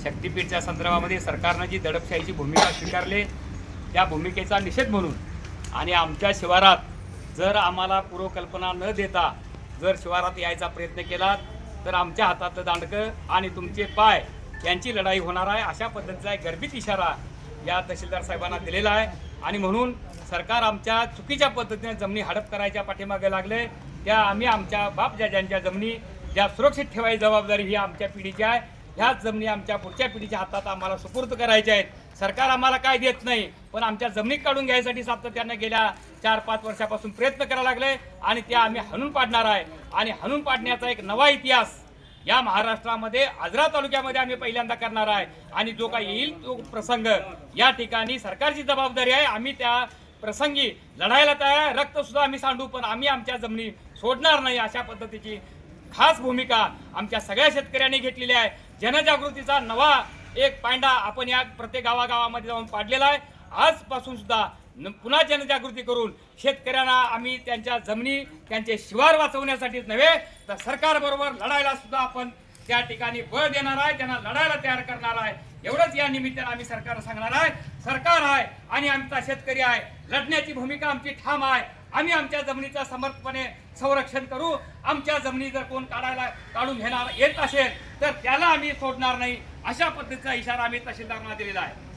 शक्तीपीठच्या संदर्भामध्ये सरकारनं जी दडपशाहीची भूमिका स्वीकारली त्या भूमिकेचा निषेध म्हणून आणि आमच्या शिवारात जर आम्हाला पूर्वकल्पना न देता जर शिवारात यायचा प्रयत्न केला तर आमच्या हातातलं दांडकं आणि तुमचे पाय यांची लढाई होणार आहे, अशा पद्धतीचा एक गर्भित इशारा या तहसीलदार साहेबांना दिलेला आहे। आणि म्हणून सरकार आमच्या चुकीच्या पद्धतीने जमिनी हडप करायच्या पाठीमागे लागले। त्या आम्ही आमच्या बापजाज्यांच्या जमिनी ज्या सुरक्षित ठेवायची जबाबदारी ही आमच्या पिढीची आहे, ह्याच जमिनी आमच्या पुढच्या पिढीच्या हातात आम्हाला सुपूर्द करायच्या आहेत। सरकार आम्हाला काय देत नाही, पण आमच्या जमिनी काढून घ्यायसाठी सातत्याने गेल्या 4-5 वर्षापासून प्रयत्न करायला लागले आणि त्या आम्ही हाणून पाडणार आहे। आणि हाणून पाडण्याचा एक नवा इतिहास या महाराष्ट्रामध्ये आजरा तालुक्यामध्ये आम्ही पहिल्यांदा करणार आहे। आणि जो काही येईल तो प्रसंग या ठिकाणी सरकारची जबाबदारी आहे। आम्ही त्या प्रसंगी लढायला तयार आहे, रक्त सुद्धा आम्ही सांडू, पण आम्ही आमच्या जमिनी सोडणार नाही, अशा पद्धतीची खास भूमिका आमच्या सगळ्या शेतकऱ्यांनी घेतलेली आहे। जनजागृतीचा नवा एक पांडा आपण या प्रत्येक गावागावामध्ये जाऊन पाडलेला आहे। आजपासून सुद्धा पुन्हा जनजागृती करून शेतकऱ्यांना आम्ही त्यांच्या जमिनी त्यांचे शिवार वाचवण्यासाठीच नव्हे तर सरकारबरोबर लढायला सुद्धा आपण त्या ठिकाणी बळ देणार आहे, त्यांना लढायला तयार करणार आहे। एवढंच या निमित्ताने आम्ही सरकारला सांगणार आहे, सरकार आहे आणि आमचा शेतकरी आहे, लढण्याची भूमिका आमची ठाम आहे। आम्ही आमच्या जमिनीचा समर्थपणे संरक्षण करू। आमच्या जमिनी जर कोण काढून घेणार येत असेल तर त्याला आम्ही सोडणार नाही, अशा पद्धतीचा इशारा आम्ही तहसीलदारांना दिलेला आहे।